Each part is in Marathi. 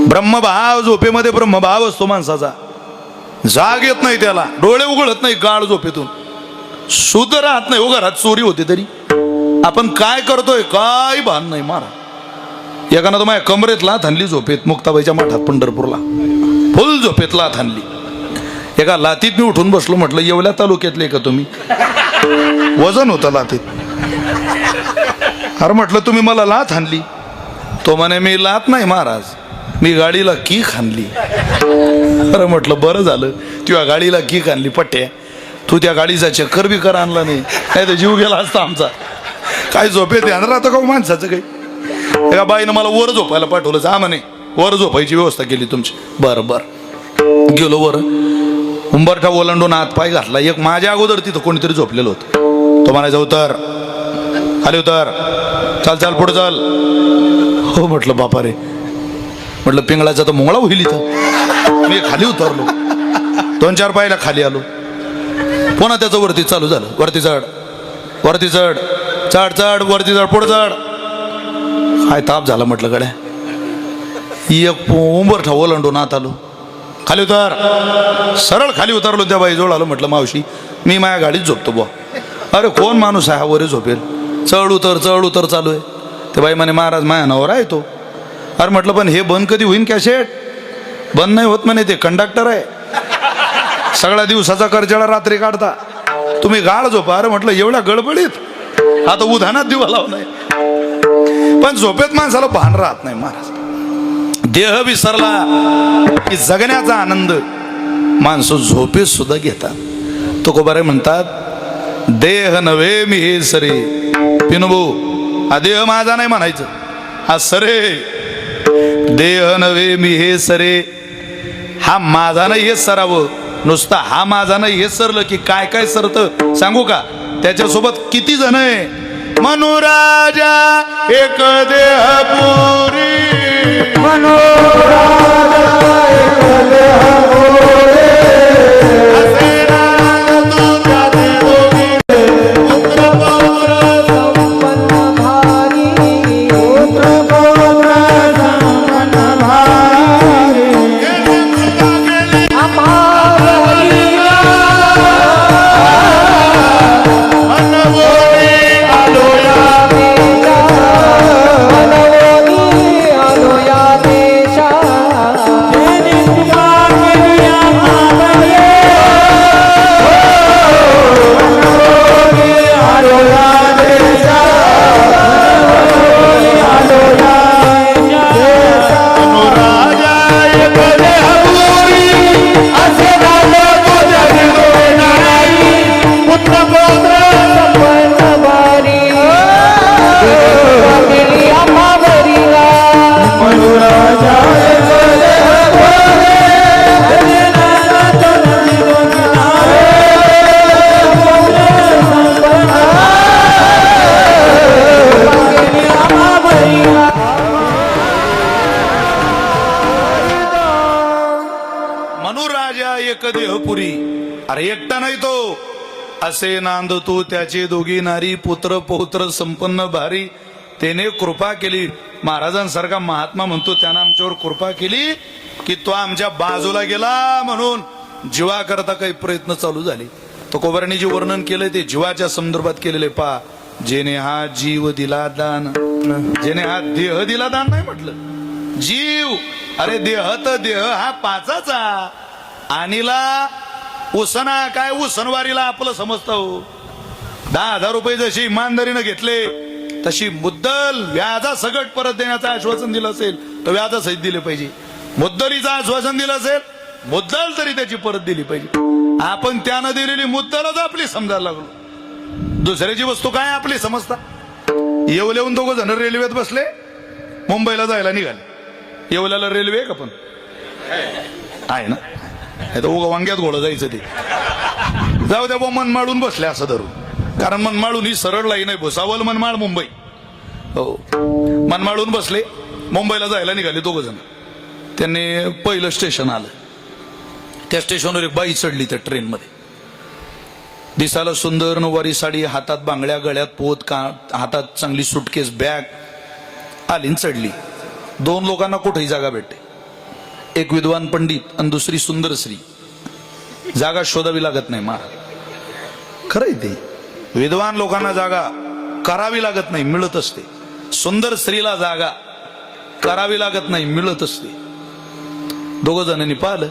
ब्रह्मभाव झोपेमध्ये ब्रह्मभाव असतो माणसाचा. जाग येत नाही त्याला, डोळे उघडत नाही गाढ झोपेतून, शुद्ध राहत नाही. हो घरात चोरी होते तरी आपण काय करतोय काय भान नाही. मारा एकानं तर माझ्या कमरेत लाथ हाणली झोपेत, मुक्ताबाईच्या मठात पंढरपूरला फुल झोपेत लाथ हाणली. एका लातीत मी उठून बसलो. म्हटलं येवल्या तालुक्यातले का तुम्ही? वजन होतं लातीत. अरे म्हटलं तुम्ही मला लाथ हाणली? तो म्हणे मी लाथ नाही महाराज, मी गाडीला कीक हाणली. अरे म्हटलं बरं झालं तुझ्या गाडीला कीक हाणली पट्ट्या, तू त्या गाडीचा चक्कर बी कर आणला नाही, नाही तर जीव गेला असता आमचा. काय झोपेत ध्यान राहतं का माणसाचं काही? एका बाईनं मला वर झोपायला पाठवलं. जा म्हणे वर झोपायची व्यवस्था केली तुमची. बरं बरं गेलो वर, उंबरठा ओलांडून हात पाय घातला. एक माझ्या अगोदर तिथं कोणीतरी झोपलेलं होतं. तो म्हणायचा उतर, खाली उतर, चाल चाल पुढे चाल. हो म्हटलं बापा रे, म्हटलं पिंगळाचा तर मुंगळा होईल इथं. मी खाली उतरलो, 2-4 पायला खाली आलो. पुन्हा त्याचं वरती चालू झालं. वरती चढ, वरती चढ, चढ चढ, वरती चढ, पुढे चढ. काय ताप झाला म्हटलं गड्या. एक उंबरठा ओलांडून आत आलो, खाली उतर, सरळ खाली उतरलो. त्या बाई जवळ आलो. म्हटलं मावशी मी माझ्या गाडीत झोपतो बुवा. अरे कोण माणूस आहे हा वरे झोपेल? चढ उतर चालू आहे. ते बाई म्हणे महाराज माझ्या नवरा आहे तो. अरे म्हटलं पण हे बंद कधी होईन कॅसेट? बंद नाही होत म्हणे, ते कंडक्टर आहे, सगळ्या दिवसाचा करजळा रात्री काढता, तुम्ही गाळ झोपा. अरे म्हटलं एवढ्या गडबडीत आता उधानात दिवा लावलाय. पण झोपेत माणसाला भान राहत नाही महाराज. देह विसरला की जगण्याचा आनंद माणसं झोपेत सुद्धा घेतात. तुकोबारे म्हणतात देह नव्हे मी हे सरे. पिनबो हा देह माझा नाही म्हणायचं, हा सरे. देह नव्हे मी हे सरे, हा माझा नाही हे सरावं. नुसता हा माझा नाही हे सरलं की काय काय सरतं सांगू का? त्याच्यासोबत किती जण आहे. मनुराजा एक देह पुरी, अरे एकटा नाही तो. असे नांद तू त्याचे दोघी नारी, पुत्र पौत्र संपन्न भारी. त्याने कृपा केली. महाराजांसारखा महात्मा म्हणतो त्यानं आमच्यावर कृपा केली की तो आमच्या बाजूला गेला. म्हणून जीवाकरता काही प्रयत्न चालू झाले. तो कोबराने जे वर्णन केलंय ते जीवाच्या संदर्भात केलेले. पा जेने हा जीव दिला दान, जेने हा देह दिला दान नाही म्हटलं, जीव. अरे देह तर देह हा पाचाचा. आणीला उसना काय उसनवारीला आपलं समजतं हो. 10,000 रुपये जशी इमानदारीनं घेतले तशी मुद्दल व्याजा सगट परत देण्याचं आश्वासन दिलं असेल तर व्याजासहित दिले पाहिजे. मुद्दलीचं आश्वासन दिलं असेल मुद्दल तरी त्याची परत दिली पाहिजे. आपण त्यानं दिलेली मुद्दलच आपली समजायला लागलो. दुसऱ्याची वस्तू काय आपली समजता. येवल्याहून 2 जण रेल्वेत बसले, मुंबईला जायला निघाले. येवल्याला रेल्वे आहे का? पण आहे ना. वांग्यात घोडं जायचं ते. जाऊ द्या मनमाडून बसले असं धरून, कारण मनमाडून ही सरळ लाईन आहे. भुसावल मनमाड मुंबई. हो मनमाडून बसले, मुंबईला जायला निघाले 2 जण. त्यांनी पहिलं स्टेशन आलं. त्या स्टेशनवर एक बाई चढली त्या ट्रेन मध्ये. दिसायला सुंदर नऊवारी साडी, हातात बांगड्या, गळ्यात पोत, हातात चांगली सुटकेस बॅग. आली चढली. 2 लोकांना कुठेही जागा भेटते. एक विद्वान पंडित आणि दुसरी सुंदर स्त्री. जागा शोधावी लागत नाही महाराज, खरंय ते. विद्वान लोकांना जागा करावी लागत नाही, मिळत असते. सुंदर स्त्रीला जागा करावी लागत नाही, मिळत असते. दोघ जणांनी पाहिलं.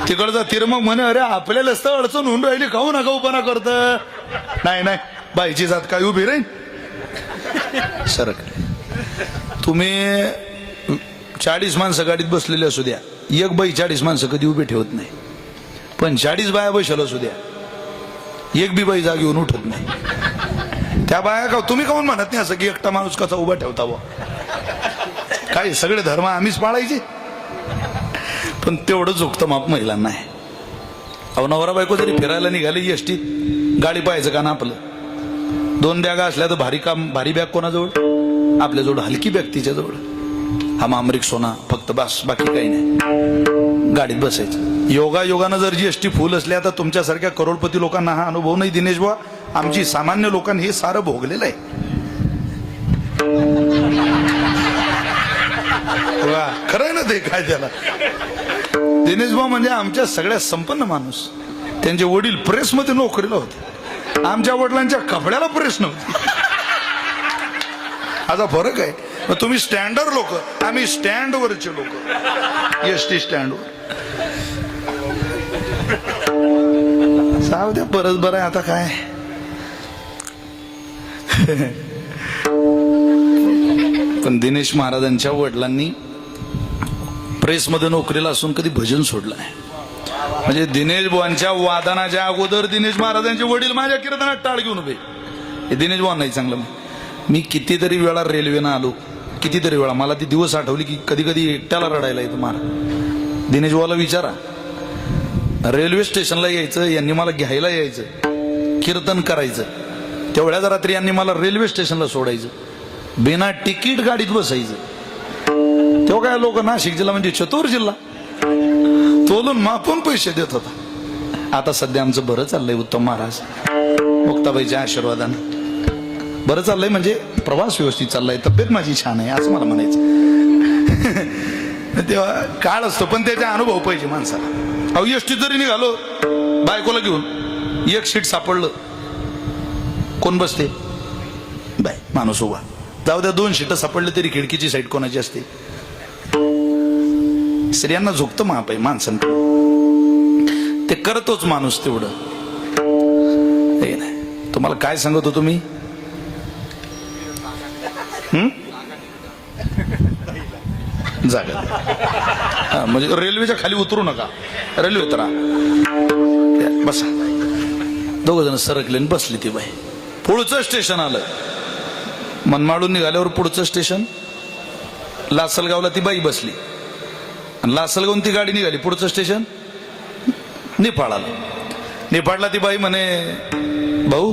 तिकडचा तिरमग म्हणे, अरे आपल्याला अडचण होऊन राहिली, खाऊ नका उपाना करत. नाही नाही, बाईची जात काय उभी राहील. सरक. तुम्ही 40 माणसं गाडीत बसलेले असू द्या, एक बाई 40 माणसं कधी उभी ठेवत नाही. पण 40 बाया बसल्या असू द्या, एक बी बाई जागेऊन उठत नाही. त्या बाया का तुम्ही काऊन म्हणत नाही असं की एकटा माणूस कसा उभा ठेवता व काय सगळे धर्म आम्हीच पाळायचे. पण तेवढं झोकतं माप महिलांना आहे. अहो नवरा बायको जरी फिरायला निघाले एसटीत, गाडी पाहायचं का ना आपलं. 2 बॅगा असल्या तर भारी बॅग कोणाजवळ, आपल्याजवळ हलकी बॅग तिच्याजवळ. हा मामरिक सोना फक्त, बस बाकी काही नाही. गाडीत बसायचं. योगानं जर जीएसटी फुल असल्या तर तुमच्यासारख्या करोडपती लोकांना हा अनुभव नाही दिनेश बुवा. आमची सामान्य लोकांनी हे सारं भोगलेलं आहे. खरंय ना ते. काय त्याला दिनेश बुवा म्हणजे आमच्या सगळ्यात संपन्न माणूस. त्यांचे वडील प्रेसमध्ये नोकरीला होते, आमच्या वडिलांच्या कपड्याला प्रेस नव्हती. असा फरक आहे. मग तुम्ही स्टँडवर लोक, आम्ही स्टँडवरचे लोक, एसटी स्टँडवर. जाऊ द्या, परत बरं आहे आता काय. पण दिनेश महाराजांच्या वडिलांनी प्रेसमध्ये नोकरीला असून कधी भजन सोडलं नाही. म्हणजे दिनेश बुवांच्या वादनाच्या अगोदर दिनेश महाराजांचे वडील माझ्या कीर्तनात टाळ घेऊन उभे. हे दिनेश बुवा नाही चांगलं. मी कितीतरी वेळा रेल्वेनं आलो, कितीतरी वेळा. मला ती दिवस आठवली की कधी कधी एकट्याला रडायला येतं महाराज. दिनेश बुवाला विचारा, रेल्वे स्टेशनला यायचं, यांनी मला घ्यायला यायचं, कीर्तन करायचं. तेवढ्याच रात्री यांनी मला रेल्वे स्टेशनला सोडायचं, बिना तिकीट गाडीत बसायचं. तेव्हा काय लोक नाशिक जिल्हा म्हणजे चतुर जिल्हा तोलून मापून पैसे देत होता. आता सध्या आमचं बरं चाललंय उत्तम महाराज मुक्ताबाईच्या आशीर्वादाने. बरं चाललंय म्हणजे प्रवास व्यवस्थित चाललाय, तब्येत माझी छान आहे असं मला म्हणायचं. तेव्हा काळ असतो पण त्याचा अनुभव पाहिजे माणसाला. अहो एसटीत जरी निघालो बायकोला घेऊन, एक सीट सापडलं, कोण बसते बाय, माणूस उभा. जाऊ द्या 2 सीट सापडले तरी खिडकीची साईड कोणाची असते. स्त्रियांना झोकतं माप आहे माणसांकडे, ते करतोच माणूस तेवढं. हे नाही तुम्हाला काय सांगत होतो मी. जागा म्हणजे रेल्वेच्या खाली उतरू नका, रेल्वे उतरा, बसा. 2 जण सरकले बसली ती बाई. पुढचं स्टेशन आलं, मनमाडून निघाल्यावर पुढचं स्टेशन लासलगावला ती बाई बसली, आणि लासलगावून ती गाडी निघाली. पुढचं स्टेशन निफाड आलं. निफाडला ती बाई म्हणे, भाऊ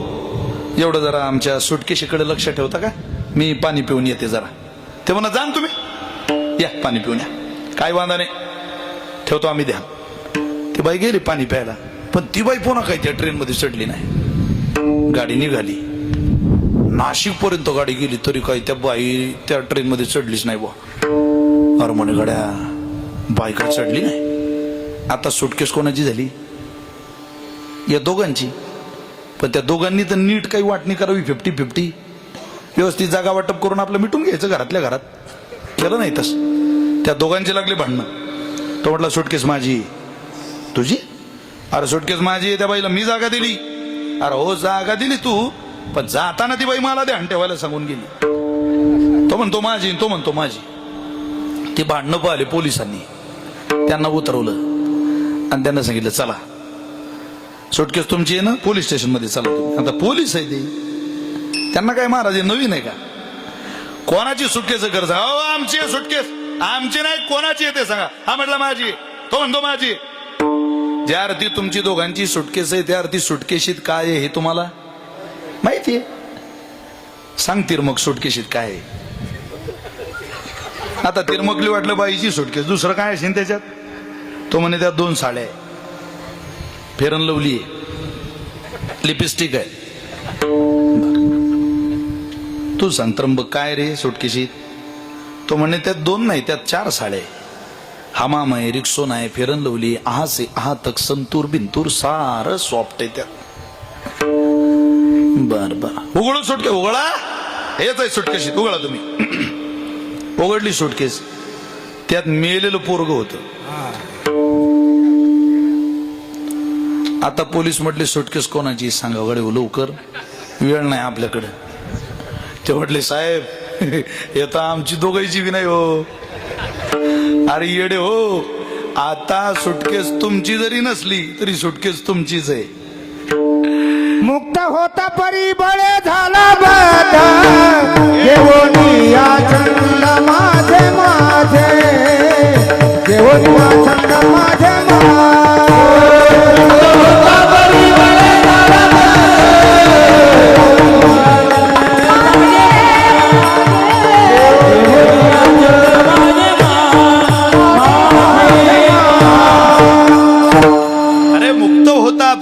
एवढं जरा आमच्या सुटकेशीकडे लक्ष ठेवता का, मी पाणी पिऊन येते जरा. ते म्हणा जा तुम्ही, या पाणी पिऊन या, काय वांधा नाही, ठेवतो आम्ही ध्यान. ती बाई गेली पाणी प्यायला. पण ती बाई पुन्हा काही त्या ट्रेनमध्ये चढली नाही. गाडी निघाली, नाशिक पर्यंत गाडी गेली तरी काही त्या बाई त्या ट्रेनमध्ये चढलीच नाही. बुवा अरे म्हणे गड्या बाई काय चढली नाही. आता सुटकेस कोणाची झाली, या दोघांची. पण त्या दोघांनी तर नीट काही वाटणी करावी, 50-50 व्यवस्थित जागा वाटप करून आपलं मिटून घ्यायचं घरातल्या घरात. केलं नाही तस. त्या दोघांची लागली भांडणं. तो म्हटला सुटकेस माझी, तुझी. अरे सुटकेस माझी, त्या बाईला मी जागा दिली. अरे हो जागा दिली तू, पण जाताना ती बाई मला ध्यान ठेवायला सांगून गेली. तो म्हणतो माझी, तो म्हणतो माझी. ती भांडणं पाहिले पोलिसांनी, त्यांना उतरवलं आणि त्यांना सांगितलं चला सुटकेस तुमची आहे ना, पोलीस स्टेशन मध्ये चला तुम्ही. आता पोलीस आहे ते, त्यांना काय महाराज नवीन आहे का. कोणाची सुटकेस गरज. अहो आमची आहे सुटकेस, आमची नाही कोणाची आहे ते सांगा. हा म्हटलं माझी, तो म्हणतो माझी. ज्या अर्थी तुमची दोघांची सुटकेस आहे त्या अर्थी सुटकेशीत काय आहे हे तुम्हाला माहितीये. सांग तिरमग सुटकेशीत काय आहे. आता तिरमगली वाटलं बाईची सुटकेस, दुसरं काय असेल त्याच्यात. तो म्हणे त्यात 2 साड्या आहे, फेरन लवली आहे, लिपस्टिक आहे. तू सांग त्र्यंबक काय रे सुटकेशीत? तो म्हणे त्यात 2 नाही त्यात 4 साड्या आहे. हमाम आहे, रिक्सोन आहे, फेरन लवली, आहा से आहा तक संतूर बिंतूर सारं सॉफ्ट आहे त्यात. बर बर उघडू सुटके उघडा. हेच आहे सुटकेशीत, उघडा तुम्ही. उघडली सुटकेस, त्यात मेलेलं पोरग होत. आता पोलीस म्हटले सुटकेस कोणाची सांगा गडे लवकर, वेळ नाही आपल्याकडे. ते म्हटले साहेब येता आमची दोघांची बी नाही हो. अरे येडे हो, आता सुटकेस तुमची जरी नसली तरी सुटकेस तुमचीच आहे. मुक्त होता परी बळे झाला बाधा देवोनी या छंद माझे माझे देवोनी या छंद माझे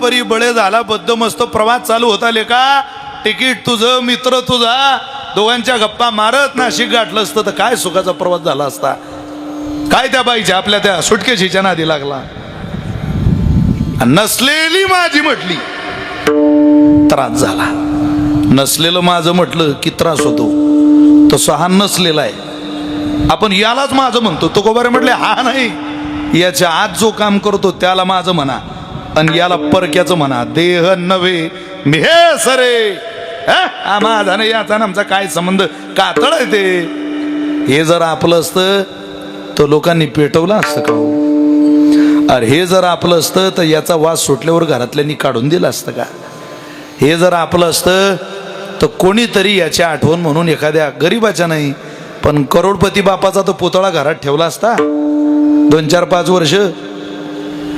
परी बळे झाला बद्दमस्त प्रवास चालू होता. लेका तिकीट तुझं, मित्र तुझा, दोघांच्या गप्पा मारत नाशिक गाठलं असतं तर काय सुखाचा प्रवास झाला असता. काय त्या बाईच्या आपल्या त्या सुटकेशीच्या नादी लागला. नसलेली माझी म्हटली त्रास झाला. नसलेलं माझं म्हटलं की त्रास होतो. तसं हा नसलेला आहे. आपण यालाच माझं म्हणतो. तो कोबारे म्हटले हा नाही, याच्या आत जो काम करतो त्याला माझं म्हणा आणि याला परक्याचं म्हणा. देह नव्हे मी हे सरे माझा नाही याचा आमचा काय संबंध, कातळ आहे ते. हे जर आपलं असतं तर लोकांनी पेटवलं असतं का हो? अरे हे जर आपलं असतं तर याचा वास सुटल्यावर घरातल्यांनी काढून दिला असतं का? हे जर आपलं असतं तर कोणीतरी याची आठवण म्हणून एखाद्या गरीबाच्या नाही पण करोडपती बापाचा तो पुतळा घरात ठेवला असता 2-4-5 वर्ष.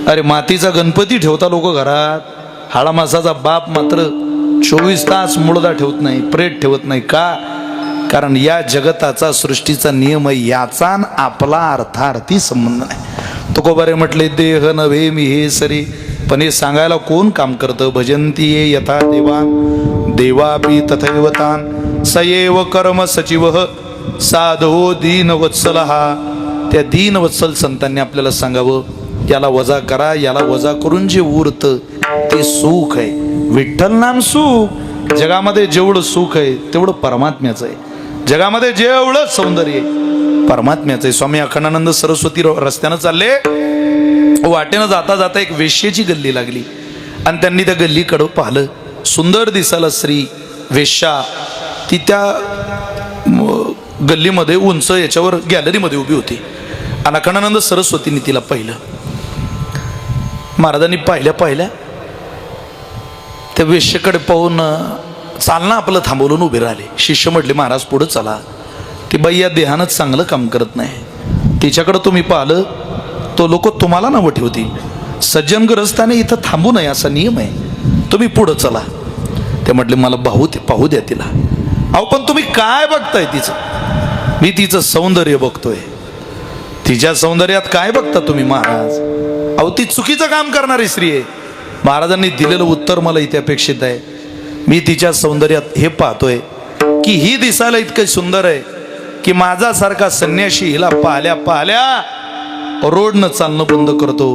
अरे मातीचा गणपती ठेवता लोक घरात, हाडा मासाचा बाप मात्र 24 तास मुळदा ठेवत नाही, प्रेत ठेवत नाही. का? कारण या जगताचा सृष्टीचा नियम आहे, याचा आपला अर्थार्थी संबंध नाही. तुकोबारे म्हटले देह नव्हे मी हे सरी. पण हे सांगायला कोण काम करतं? भजंती ये यथा देवान देवापी तथैवतान सयेव कर्म सचिव साधो दीनवत्सल. त्या दीनवत्सल संतांनी आपल्याला सांगावं याला वजा करा, याला वजा करून जे उरत ते सुख आहे. विठ्ठल नाम सुख. जगामध्ये जेवढं सुख आहे तेवढं परमात्म्याचं आहे. जगामध्ये जेवढं सौंदर्य आहे परमात्म्याचं आहे. स्वामी अखंडानंद सरस्वती रस्त्यानं चालले, वाटेनं जाता जाता एक वेश्येची गल्ली लागली आणि त्यांनी त्या गल्लीकडं पाहिलं. सुंदर दिसायला स्त्री वेश्या ती त्या गल्लीमध्ये उंच याच्यावर गॅलरीमध्ये उभी होती. आणि अखंडानंद सरस्वतींनी तिला पाहिलं. महाराजांनी पाहिल्या त्या वेश्येकडे पाहून चालणं आपलं थांबवून उभे राहिले. शिष्य म्हटले महाराज पुढे चला. ती बाई या देहानंच चांगलं काम करत नाही. तिच्याकडे तुम्ही पाहिलं तो लोक तुम्हाला नावं ठेवतील. सज्जन ग्रस्ताने इथं थांबू नये असा नियम आहे. तुम्ही पुढं चला. ते म्हटले मला पाहू द्या तिला. अहो पण तुम्ही काय बघताय तिचं? मी तिचं सौंदर्य बघतोय. तिच्या सौंदर्यात काय बघता तुम्ही महाराज? अहो ती चुकीचं काम करणारी स्त्री आहे. महाराजांनी दिलेलं उत्तर मला इथे अपेक्षित आहे. मी तिच्या सौंदर्यात हे पाहतोय की ही दिसायला इतकं सुंदर आहे की माझ्यासारखा संन्याशी हिला पाहल्या रोडनं चालणं बंद करतो.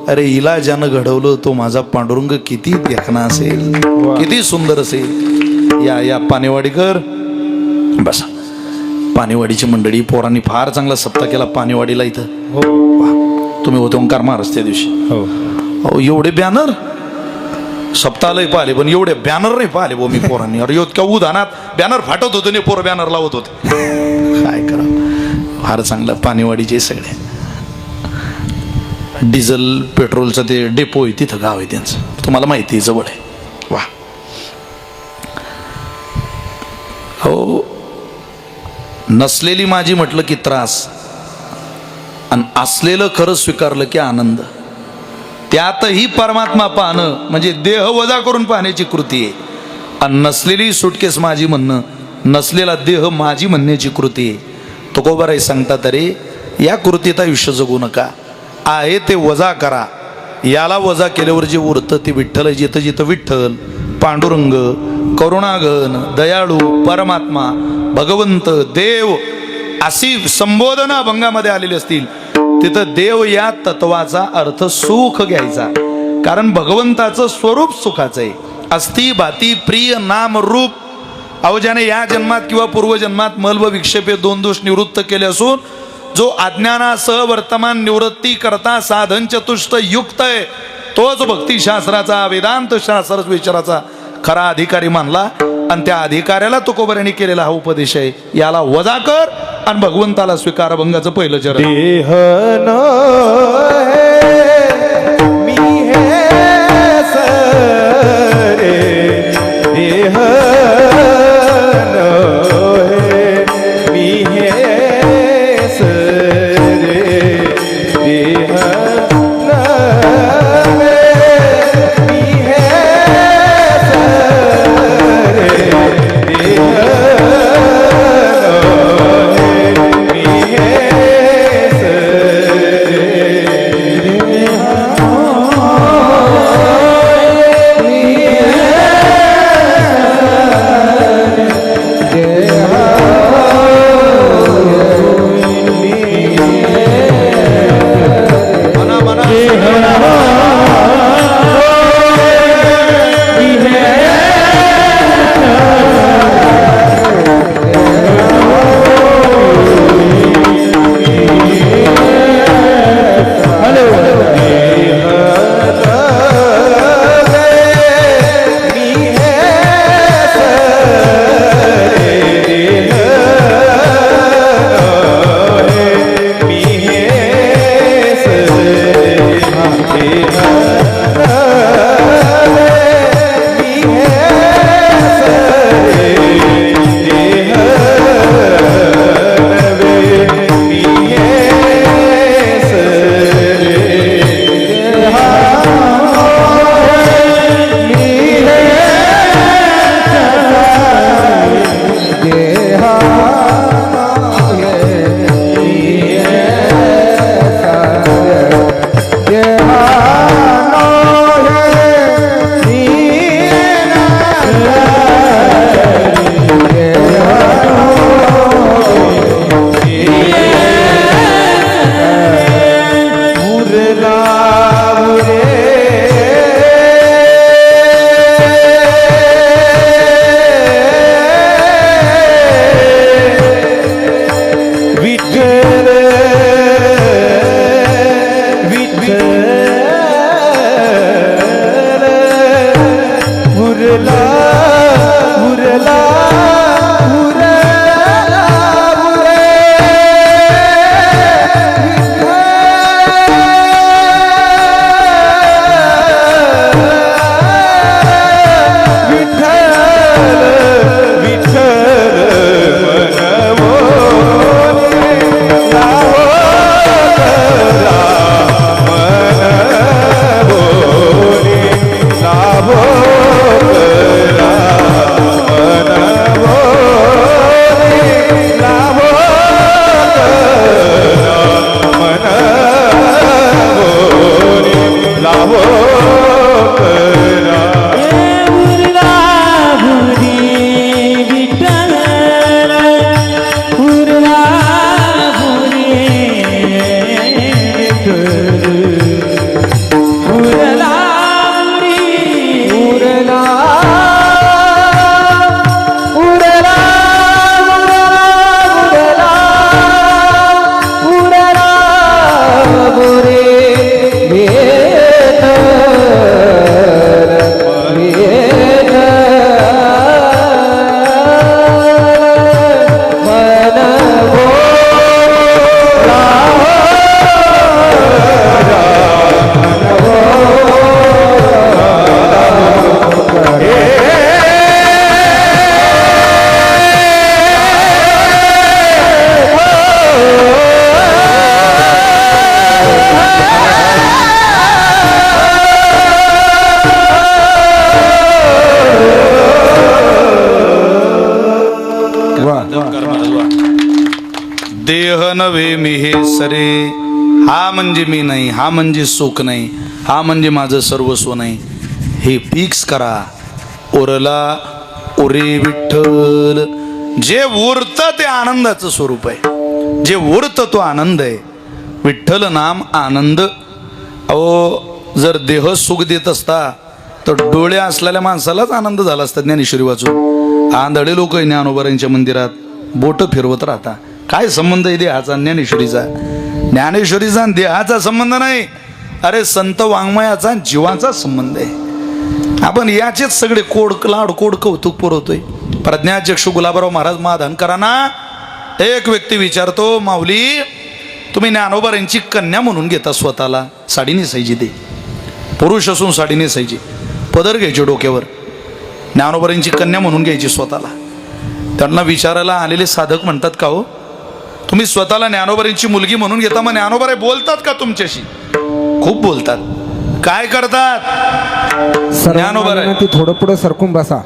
अरे हिला ज्यानं घडवलं तो माझा पांडुरंग किती देखणा असेल, किती सुंदर असेल. या पानेवाडीकर बसा. पानेवाडीची मंडळी पोरांनी फार चांगला सप्ताह केला पानेवाडीला इथं. तुम्ही होते ओंकार महाराज त्या दिवशी. हो एवढे बॅनर सप्ताहलाही पाहिले पण एवढे बॅनर नाही पाहिले बो मी पोरांनी. अरे इतक्या उधानात बॅनर फाटत होते नाही, पोरं बॅनर लावत होते. काय करा, फार चांगलं पानेवाडीचे सगळे डिझेल पेट्रोलचं ते डेपो आहे तिथं गाव आहे त्यांचं, तुम्हाला माहिती आहे, जवळ आहे. वा हो. नसलेली माझी म्हटलं की त्रास आणि असलेलं खरं स्वीकारलं की आनंद. त्यातही परमात्मा पाहणं म्हणजे देह वजा करून पाहण्याची कृती आहे. आणि नसलेली सुटकेस माझी म्हणणं, नसलेला देह माझी म्हणण्याची कृती आहे. तुकोबाराय सांगतात अरे या कृतीत आयुष्य जगू नका, आहे ते वजा करा. याला वजा केल्यावर जे उरतं ते विठ्ठल. जिथं जिथं विठ्ठल, पांडुरंग, करुणाघन, दयाळू, परमात्मा, भगवंत, देव अशी संबोधनं अभंगामध्ये आलेली असतील, तिथं देव या तत्वाचा अर्थ सुख घ्यायचा. कारण भगवंताचं स्वरूप सुखाचं आहे. अस्ति भाती प्रिय नाम रूप. अहो ज्याने या जन्मात किंवा पूर्वजन्मात मल व विक्षेपे 2 दोष निवृत्त केले असून जो अज्ञानासह वर्तमान निवृत्ती करता साधन चतुष्ट युक्त आहे, तोच भक्तिशास्त्राचा, वेदांत शास्त्र विचाराचा खरा अधिकारी मानला. आणि त्या अधिकाऱ्याला तुकोबऱ्यांनी केलेला हा उपदेश आहे. याला वजा कर आणि भगवंताला स्वीकार. अभंगाचं पहिलं चरण. देह मी हे सरे देह मी हे सरे देह मी हे देह नव्हे मी हे सरे, हा म्हणजे मी नाही, हा म्हणजे सुख नाही, हा म्हणजे माझं सर्वस्व नाही. हे फिक्स करा. ओरला ओरे विठ्ठल. जे उरतं ते आनंदाचं स्वरूप आहे. जे उरतं तो आनंद आहे. विठ्ठल नाम आनंद. अहो जर देह सुख देत असता तर डोळे असलेल्या माणसालाच आनंद झाला असता. ज्ञानेश्वरी वाचून आंधळे लोक ज्ञानोबारांच्या मंदिरात बोट फिरवत राहता. काय संबंध आहे देहाचा ज्ञानेश्वरीचा? ज्ञानेश्वरीचा देहाचा संबंध नाही. अरे संत वाङ्मयाचा जीवाचा संबंध आहे. आपण याचेच सगळे लाड कोड कौतुक पुरवतोय. प्रज्ञाचक्षु गुलाबराव महाराज महाधनकरांना एक व्यक्ती विचारतो, माऊली तुम्ही ज्ञानोबारांची कन्या म्हणून घेता स्वतःला, साडी नेसायची, ते पुरुष असून साडी नेसायची, पदर घ्यायचे डोक्यावर, ज्ञानोबारांची कन्या म्हणून घ्यायची स्वतःला. त्यांना विचारायला आलेले साधक म्हणतात, का हो तुम्ही स्वतःला ज्ञानोबारांची मुलगी म्हणून घेता, मग ज्ञानोबाराय बोलतात का तुमच्याशी? खूप बोलतात. काय करतात? ज्ञानोबाराय ती थोडं पुढे सरकून बसा.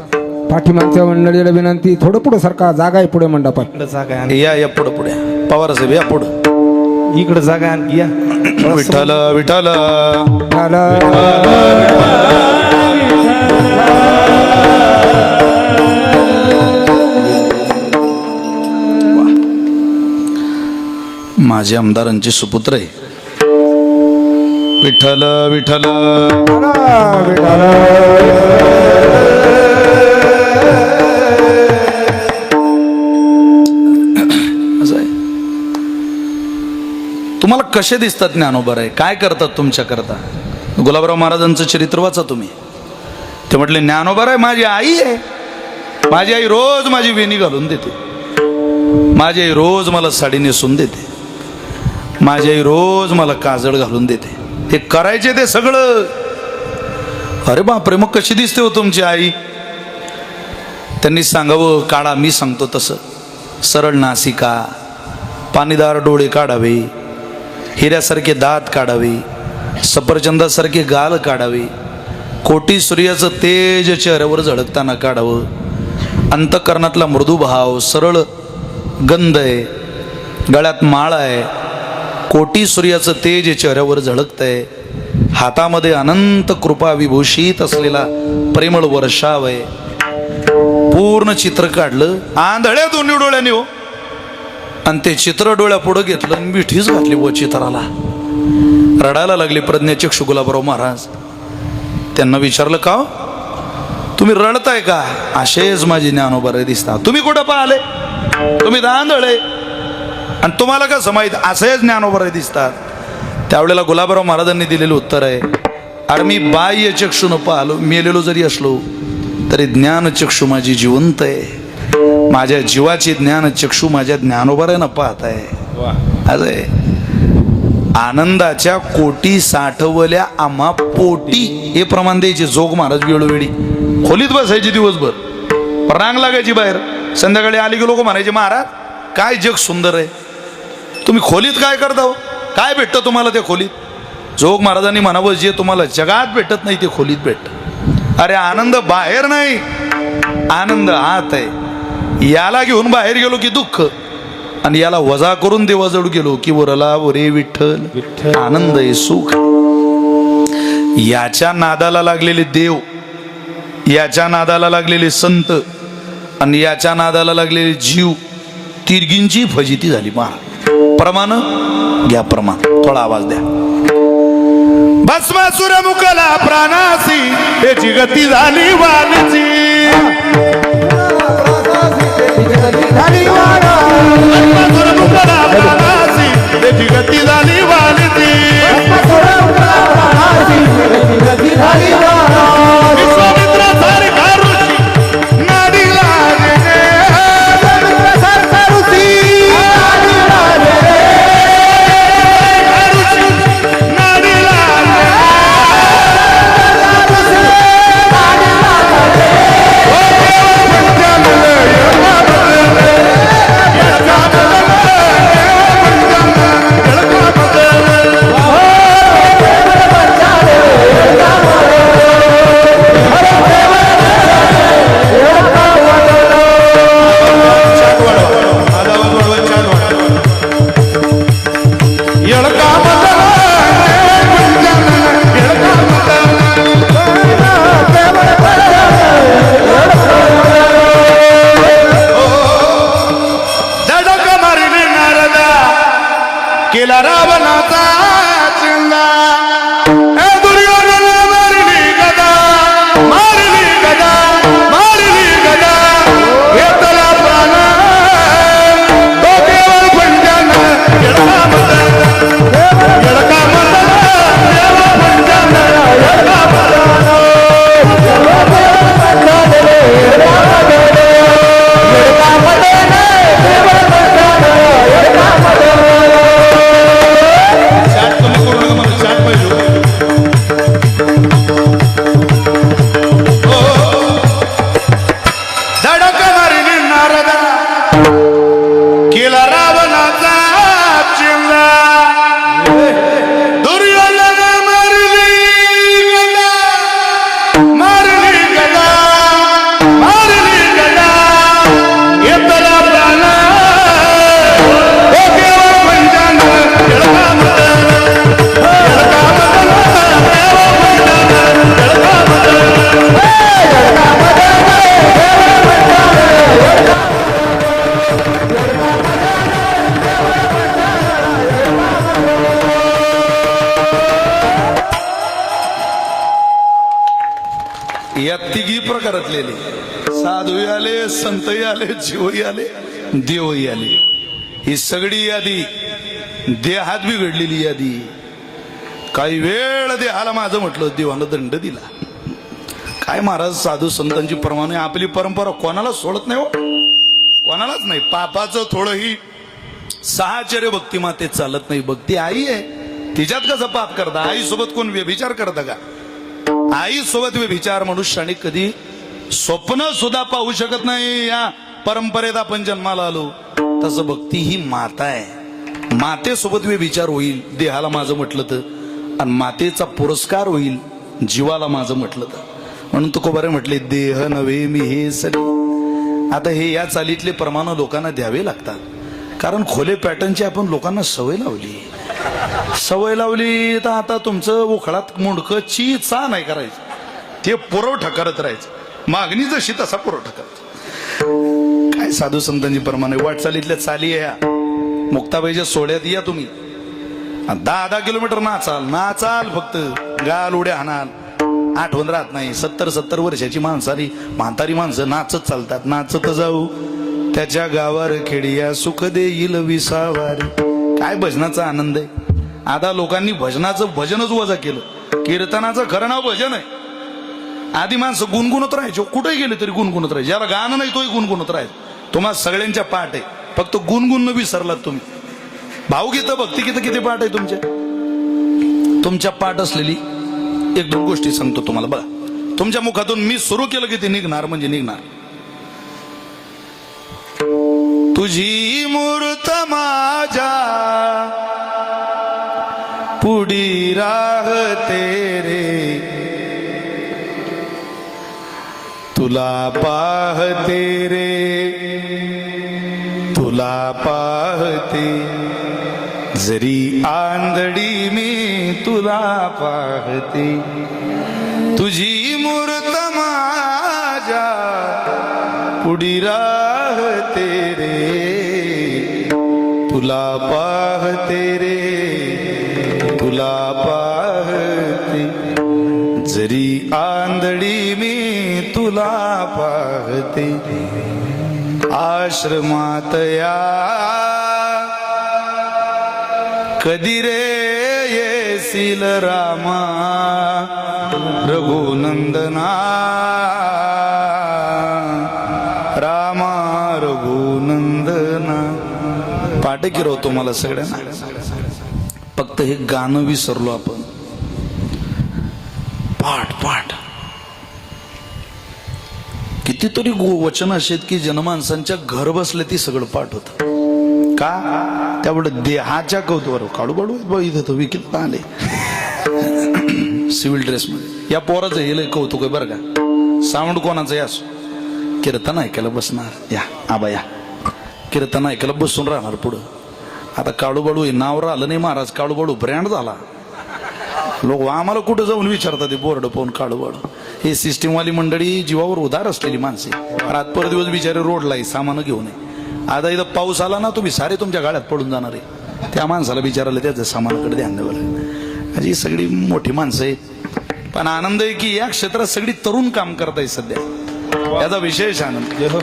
पाठीमागच्या मंडळीला विनंती, थोडं पुढे सरका, जागा आहे पुढे मंडपात. जागा आहे. या पुढं पुढे पवार साहेब, या पुढं. इकडे जागा आणखी या. विठ्ठल विठ्ठल माझे आमदारांचे सुपुत्र आहे. विठ्ठल विठ्ठल असं आहे. तुम्हाला कसे दिसतात ज्ञानोबाराय? काय करतात तुमच्या करता? गुलाबराव महाराजांचं चरित्र वाचा तुम्ही. ते म्हटले, ज्ञानोबाराय माझी आई आहे. माझी आई रोज माझी वेणी घालून देते. माझी आई रोज मला साडी नेसून देते. माझी आई रोज मला काजळ घालून देते. ते करायचे ते सगळं. अरे बापरे, मग कशी दिसते हो तुमची आई? त्यांनी सांगावं, काढा. मी सांगतो तसं. सरळ नासिका, पाणीदार डोळे काढावे, हिऱ्यासारखे दात काढावे, सफरचंदासारखे गाल काढावे, कोटी सूर्याचं तेज चेहऱ्यावर झळकताना काढावं, अंतःकरणातला मृदू भाव, सरळ गंध आहे, गळ्यात माळ आहे, कोटी सूर्याचं तेज चेहऱ्यावर झळकतंय, हातामध्ये अनंत कृपा विभूषित असलेला प्रेमळ वर्षाव आहे. पूर्ण चित्र काढलं आंधळ्या दोन्ही डोळ्याने हो, आणि ते चित्र डोळ्या पुढं घेतलं आणि मिठीच घातली व चित्राला. रडायला लागले प्रज्ञाचक्षु गुलाबराव महाराज. त्यांना विचारलं, का हो तुम्ही रडताय का? असेच माझी ज्ञानोबाराय दिसतात. तुम्ही कुठं पाहिले? तुम्ही तर आंधळे, आणि तुम्हाला कसं माहीत असेच ज्ञानोबाराय दिसतात? त्यावेळेला गुलाबराव महाराजांनी दिलेलं उत्तर आहे, अरे मी बाह्य चक्षुनं पाहलो, मेलेलो जरी असलो तरी ज्ञानचक्षु माझी जिवंत आहे. माझ्या जीवाची ज्ञानचक्षु माझ्या ज्ञानोबारायनं पाहत आहे. अरे आनंदाच्या कोटी साठवल्या आम्हा पोटी, हे प्रमाण द्यायचे जोग महाराज. वेळोवेळी खोलीत बसायची दिवसभर, रांग लागायची बाहेर. संध्याकाळी आली की लोक म्हणायचे, महाराज काय जग सुंदर आहे, तुम्ही खोलीत काय करता हो? काय भेटतं तुम्हाला त्या खोलीत? जोग महाराजांनी म्हणावं, जे तुम्हाला जगात भेटत नाही ते खोलीत भेटतं. अरे आनंद बाहेर नाही, आनंद आत आहे. याला घेऊन बाहेर गेलो की दुःख, आणि याला वजा करून देवाजवळ गेलो की वरला वरे विठ्ठल आनंद आहे, सुख. याच्या नादाला लागलेले देव, याच्या नादाला लागलेले संत, आणि याच्या नादाला लागलेले जीव, तिरगींची फजिती झाली. महाराज प्रमाण घ्या, प्रमाण. थोडा आवाज द्या. भस्मासुर मुकला प्राणासी, त्याची गती झाली वानची. भस्मासुर मुकला प्राणासी, त्याची गती झाली वानची. विश्वामित्र सारखा ऋषी नादी लागले. केला रावणाचा चिंदा ए दुर्योधन मारली गदा मारली गदा मारली गदा घेतला प्राण तो केवळ पंजान येडका मदन येडका मदन देवा पंजान येडका मदन चाट कमी करू नका मला चाट पाहिजे धडक मारली नारदा केला रावणाचा चिंदा दुर्योधन मारली गदा मारली गदा मारली गदा येतला प्राण तो केवळ पंजान येडका मदन येडका मदन देवा पंजान येडका मदन येडका या तिघी प्रकारातले साधूही आले संतही आले जीवही आले देवही आले. ही सगळी यादी देहात बिघडलेली यादी. काही वेळ देहाला माझं म्हटलं देवानं दंड दिला. काय महाराज साधू संतांची प्रमाणे आपली परंपरा कोणाला सोडत नाही हो, कोणालाच नाही. पापाचं थोडंही साहचर्य भक्ती माते चालत नाही. भक्ती आई आहे, तिच्यात कसं पाप करता. आई सोबत कोण व्यभिचार करता का? आई सोबत व्यभिचार मनुष्याने कधी स्वप्न सुद्धा पाहू शकत नाही. या परंपरेत आपण जन्माला आलो. तसं भक्ती ही माता आहे. मातेसोबत व्यभिचार होईल देहाला माझं म्हटलं तर, आणि मातेचा पुरस्कार होईल जीवाला माझं म्हटलं तर. म्हणून तुकोबारे म्हटले देह नव्हे मी हे सरी. आता हे या चालीतले प्रमाण लोकांना द्यावे लागतात. कारण खोले पॅटर्नची आपण लोकांना सवय लावली. सवय लावली तर आता तुमचं उखळात मुंडकं चा नाही करायचं, ते पुरवठा करत राहायचं. मागणी जशी तसा पुरवठा करायचा. काय साधू संतांची प्रमाणे वाटचालीतल्या चाली या मुक्ताबाईच्या सोहळ्यात या तुम्ही. 10-10 किलोमीटर नाचाल नाचाल, फक्त गाल उड्या हाणाल. आठवण राहत नाही. 70-70 वर्षाची माणसारी म्हातारी माणसं नाचत चालतात. नाचत जाऊ त्याच्या गावार खेडिया सुख देईल विसावारी. काय भजनाचा आनंद आहे. आता लोकांनी भजनाचं भजनच वजा केलं. कीर्तनाचं खरं नाव भजन आहे. आधी माणसं गुणगुणत राहायचे, कुठे गेले तरी गुणगुणत राहायचे. ज्याला गाणं नाही तोही गुणगुणत राहायचं. तुम्हाला सगळ्यांच्या पाठ आहे, फक्त गुणगुण विसरलात तुम्ही. भावगीतं भक्तिगीतं किती पाठ आहे तुमच्या? तुमच्या पाठ असलेली 1-2 गोष्टी सांगतो तुम्हाला. बघा, तुमच्या मुखातून मी सुरू केलं की ते निघणार म्हणजे निघणार. तुझी मूर्त माझ्या पुढी राहते रे, तुला पाहते रे, तुला पाहते. जरी आंधळी मी तुला पाहते. तुझी मूर्त माझ्या पुढी राहते रे, तुला पाहते रे, तुला पाहते. जरी आंधळी मी तुला पाहते. आश्रमात या कधी रे येशील रामा रघुनंदना, रामा रघुनंदना. पाठ गिरवतो मला सगळ्यांना. फक्त हे गाणं विसरलो आपण. पाठ पाठ कितीतरी वचन असे की जनमानसांच्या घर बसले ती सगळं पाठ होत. का? त्यामुळे देहाच्या कौतुकावर काळूबाळू इथं विकित आले सिव्हिल ड्रेस मध्ये. या पोराचं हे लय कौतुक आहे बरं का. साऊंड कोणाचं या कीर्तन ऐकायला बसणार. या आबा या कीर्तन ऐकायला बसून राहणार पुढं. आता काळूबाळू हे नाव राहिलं नाही महाराज. काळूबाळू ब्रँड झाला. लोक आम्हाला कुठं जाऊन विचारतात ते बोर्ड पाहून काळूबाळू. हे सिस्टीमवाली मंडळी जीवावर उधार असलेली माणसे. रात पर दिवस बिचारे रोडला सामान घेऊन. आता इथं पाऊस आला ना तुम्ही सारे तुमच्या गाड्यात पडून जाणार आहे. त्या माणसाला बिचारायला त्याचं सामानाकडे ध्यान द्यावं. ही सगळी मोठी माणसं आहेत, पण आनंद आहे की या क्षेत्रात सगळी तरुण काम करत आहे सध्या, याचा विशेष आनंद.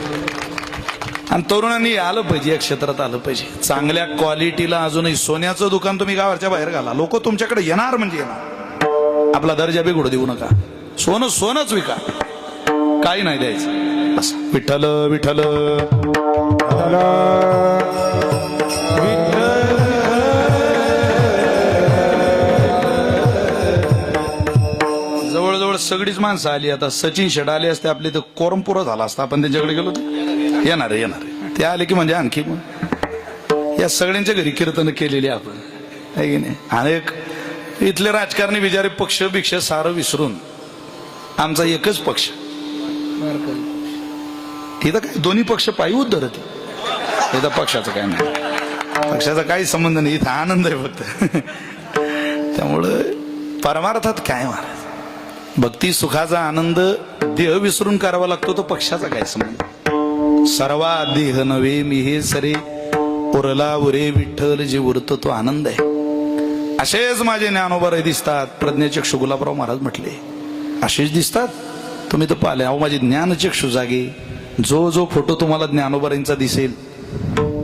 आणि तरुणांनी आलं पाहिजे, या क्षेत्रात आलं पाहिजे. चांगल्या क्वालिटीला अजूनही सोन्याचं दुकान तुम्ही गावाच्या बाहेर घाला, लोक तुमच्याकडे येणार म्हणजे येणार. आपला दर्जा बिघडू देऊ नका, सोनं सोनच विका, काही नाही द्यायचं. असं विठ्ठल विठ्ठल जवळजवळ सगळीच माणसं आली. आता सचिन शेट आले असते आपले तर कोरम पुरा झाला असता, आपण त्यांच्याकडे गेलो तर येणार ते आले की म्हणजे आणखी मग या सगळ्यांच्या घरी कीर्तन केलेली आपण, आहे की नाही. आणि इथले राजकारणी बिचारे पक्ष भिक्ष सारं विसरून आमचा एकच पक्ष, इथं काय दोन्ही पक्ष पायी उद्धरत, इथं पक्षाचं काय नाही, पक्षाचा काही संबंध नाही, इथं आनंद आहे फक्त. त्यामुळं परमार्थात काय महाराज, भक्ती सुखाचा आनंद देह विसरून करावा लागतो, तो पक्षाचा काय संबंध. सर्वा देह नव्हे मी हे सरे, उरला उरे विठ्ठल जे उरतो तो आनंद आहे. असेच माझे ज्ञानोबा दिसतात, प्रज्ञाचक्षु गुलाबराव महाराज म्हटले, असेच दिसतात. तुम्ही तर पाहिले, अहो माझे ज्ञानचक्षु जागे. जो जो फोटो तुम्हाला ज्ञानोबारांचा दिसेल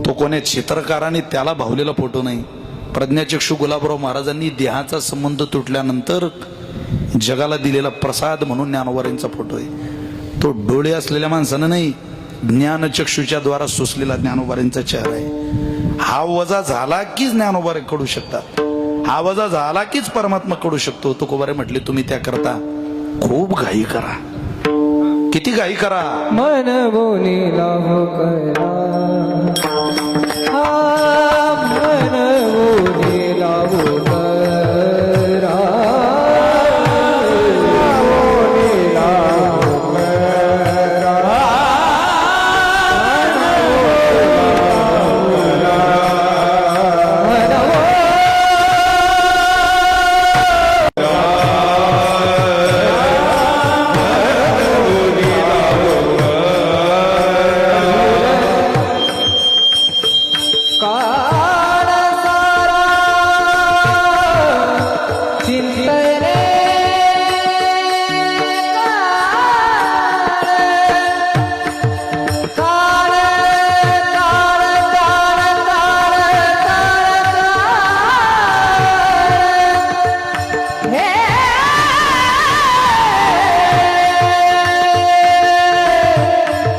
तो कोण्या चित्रकाराने त्याला भावलेला फोटो नाही. प्रज्ञाचक्षु गुलाबराव महाराजांनी देहाचा संबंध तुटल्यानंतर जगाला दिलेला प्रसाद म्हणून ज्ञानोबारांचा फोटो आहे. तो डोळे असलेल्या माणसानं नाही, ज्ञानचक्षुच्या द्वारा सुचलेला ज्ञानोबारांचा चेहरा आहे. हा वजा झाला कीच ज्ञानोबारे कडू शकतात, हा वजा झाला कीच परमात्मा कडू शकतो. तुकोबारे म्हटले, तुम्ही त्याकरता खूप घाई करा. किती घाई करा, मन बोनीला हो करा, मन बोनीला हो करा, बोनीला हो करा, काळ सारा चिंतने काळ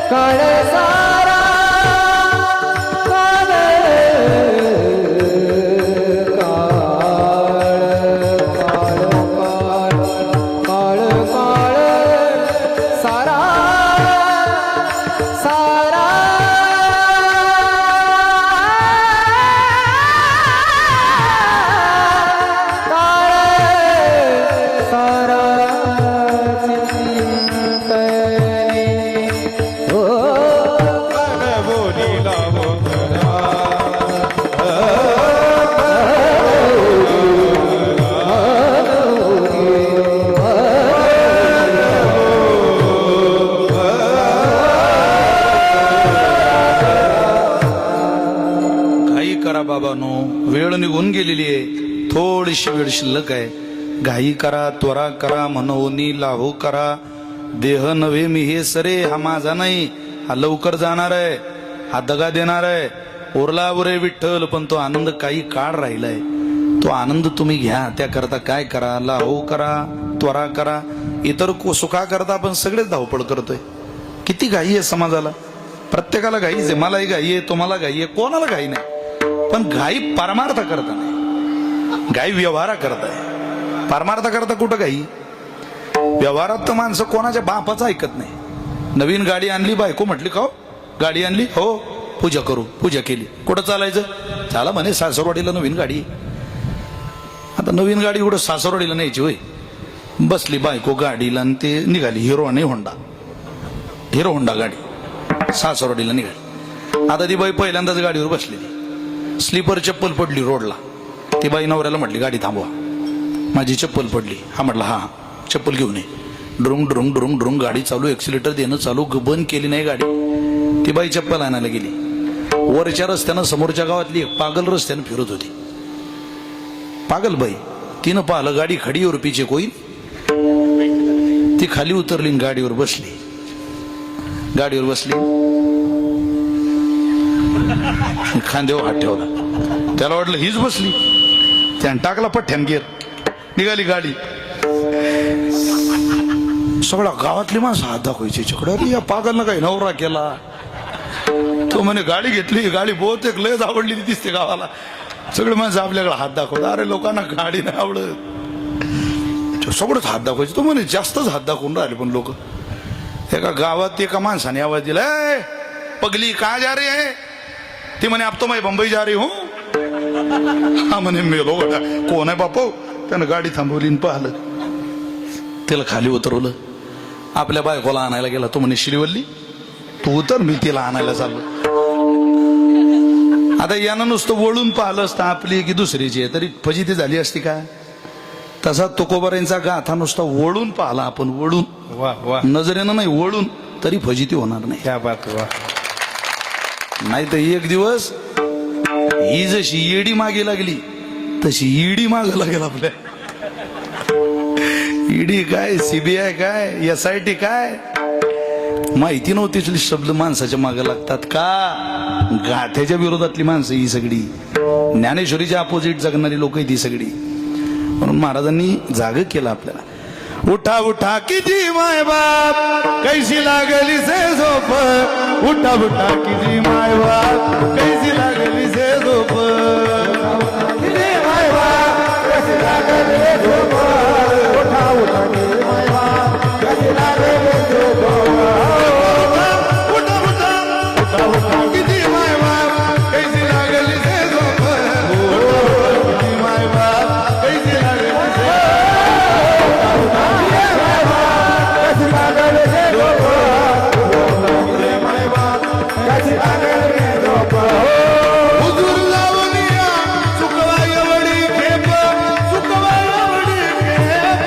काळ काळ काळ हे काळ सारा बाबांनो, वेळ निघून गेलेली आहे, थोडीशी वेळ शिल्लक आहे. घाई करा, त्वरा करा, मनोनी लाहो करा. देह नव्हे मी हे सरे, हा माझा नाही, हा लवकर जाणार आहे, हा दगा देणार आहे. उरला उरे विठ्ठल, पण तो आनंद काही काळ राहिलाय. तो आनंद तुम्ही घ्या. त्याकरता काय करा, लाहो करा, त्वरा करा. इतर सुखा करता आपण सगळेच धावपळ करतोय. किती घाई आहे समाजाला, प्रत्येकाला घाईच आहे. मलाही घाई आहे, तुम्हाला घाई आहे, कोणाला घाई नाही. पण घाई परमार्थ करता नाही, घाई व्यवहारा करताय. परमार्थ करता कुठं घाई, व्यवहारात तर माणसं कोणाच्या बापाचं ऐकत नाही. नवीन गाडी आणली, बायको म्हटली का गाडी आणली, हो पूजा करू, पूजा केली. कुठं चालायचं, झाला म्हणे सासरवाडीला नवीन गाडी. आता नवीन गाडी कुठं सासरवाडीला न्यायची होय. बसली बायको गाडीला आणि ते निघाली हिरो आणि हिरो होंडा गाडी सासरवाडीला निघाली. आता ती बाई पहिल्यांदाच गाडीवर बसलेली, स्लीपर चप्पल पडली रोडला. ती बाई नवऱ्याला म्हटली, गाडी थांबवा, माझी चप्पल पडली. हा म्हटला, हा चप्पल घेऊन ये. ड्रुंग ड्रुंग ड्रुंग ड्रुंग गाडी चालू, एक्सिलेटर देणं चालू, बंद केली नाही गाडी. ती बाई चप्पल आणायला गेली. वरच्या रस्त्यानं समोरच्या गावातली एक पागल रस्त्यानं फिरत होती. पागल बाई, तिनं पाहिलं गाडी खडी और पीछे कोई. ती खाली उतरली आणि गाडीवर बसली. खांद्यावर हात ठेवला. त्याला वाटलं हीच बसली. त्यानं टाकला पठ्ठ्यान गेर. निघाली गाडी. सगळ्या गावातली माणसं हात दाखवायची तिकडे. अरे या पागलनं काही नवरा केला. तो म्हणे गाडी घेतली, गाडी बहुतेक लयच आवडली दिसते गावाला. सगळे माणसं आपल्याकडे हात दाखवतात. अरे लोकांना गाडी नाही आवडत. सगळंच हात दाखवायचे. तो म्हणे जास्तच हात दाखवून राहिले. पण लोक एका गावात एका माणसाने आवाज दिला, ए पगली कहाँ जा रही है. ती म्हणे अब तो मैं बंबई जा रही हूं. हा म्हणे मेलो गड्या. कोण आहे बापो. त्यानं गाडी थांबवली पाहिलं. त्याला खाली उतरवलं. आपल्या बायकोला आणायला गेला. तो म्हणे श्रीवल्ली तू उतर, मी तिला आणायला चाललो. आता यानं नुसतं वळून पाहिलं असतं आपली की दुसरीची आहे तरी फजिती झाली असती का. तसा तुकोबारांचा गाथा नुसता वळून पाहिला आपण. वळून, वा वा, नजरेनं नाही वळून, तरी फजिती होणार नाही. क्या बात. वा. नाही तर एक दिवस ही जशी ईडी मागे लागली तशी ईडी मागे लागेल आपल्या. ईडी काय, सीबीआय काय, SIT काय, माहिती नव्हती शब्द माणसाच्या मागे लागतात का. गाथ्याच्या विरोधातली माणसं ही सगळी. ज्ञानेश्वरीच्या अपोजिट जगणारी लोक ती सगळी. म्हणून महाराजांनी जाग केलं आपल्याला. उठा उठा किती माय बाप कैसी लागली से झोप. उठा उठा किती माय बाप कैसी लागली से झोप. किती माय बाप कैसी लागली झोप. उठा उठा किती माय बाप कैसी लागली झोप. उठा उठा उठा उठा किती माय बाप कैसी लागली से झोप. किती माय बाप कैसी लागली से हुजूर लावणीया चुकवा एवढी खेप. चुकवा एवढी खेप.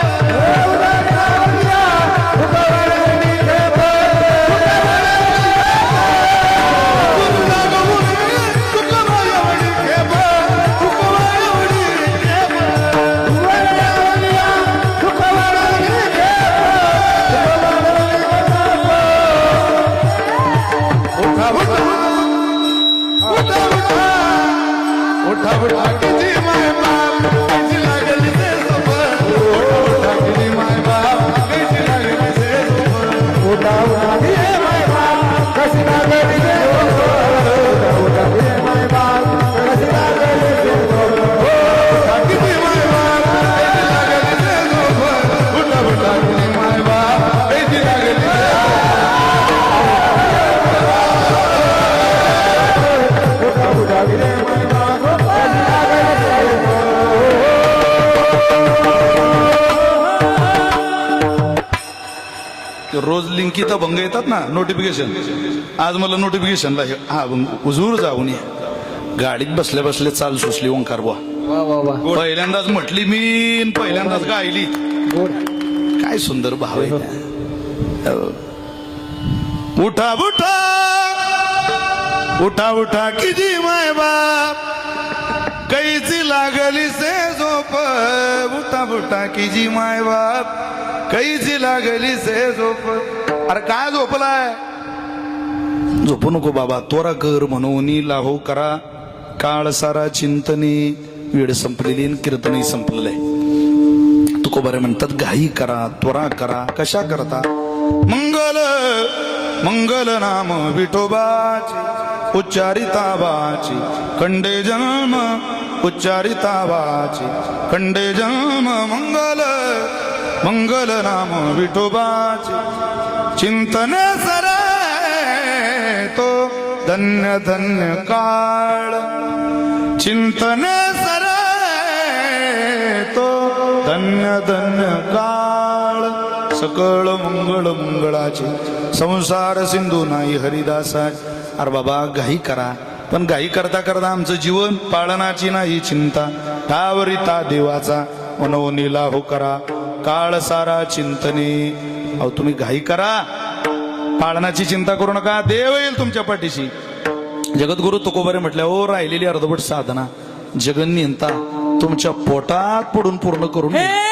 उठा उठा किती माय बाप कैसी लागली से झोप. उठा उठा किती माय बाप कैसी लागली से झोप. उठा उठा किती माय बाप कैसी लागली से झोप. उठा उठा किती माय बाप कैसी लागली से झोप. उठा किती माय बाप कैसी लागली से झोप. उठा उठा किती माय बाप कैसी लागली से झोप. उठा उठा किती माय बाप. रोज लिंकीचा भंग येतात ना, नोटिफिकेशन. आज मला नोटिफिकेशनला हा हुजूर जाऊन ये. गाडीत बसल्या बसल्या चाल सुचली ओंकार बुवा. वा वा वा. पहिल्यांदाच म्हटली मी, पहिल्यांदाच गायली. काय सुंदर भाव आहे. उठा उठा उठा उठा किती माय बाप कैसी लागली से झोप. उठा उठा किती माय बाप कैसी लागली से झोप. अरे काय झोपलाय. झोपू नको बाबा, त्वरा कर म्हणून लाहो करा. काळ सारा चिंतने, वेळ संपलेली कीर्तनही संपलेलं. तुकोबारे म्हणतात घाई करा, त्वरा करा. कशा करता. मंगल मंगल नाम विठोबाची उच्चारिता वाची. खंडे जन्म उच्चारिता वाची. खंडे जन्म मंगल मंगल नाम विठोबाची. चिंतन सरे तो धन्य धन्य काळ. चिंतन सरे तो धन्य धन्य काळ. सकळ मंगळ मंगळाचे संसार सिंधू नाही हरिदासाची. अरे बाबा घाई करा, पण घाई करता करता आमचं जीवन पाळनाची नाही चिंता. ठावरिता देवाचा मनोनीला हो करा. काळ सारा चिंतने. अहो तुम्ही घाई करा, पाळनाची चिंता करू नका. देव येईल तुमच्या पाठीशी. जगद्गुरु तुकोबारे म्हटल्या ओ राहिलेली अर्धवट साधना जगन्यंता तुमच्या पोटात पडून पूर्ण करून घ्या.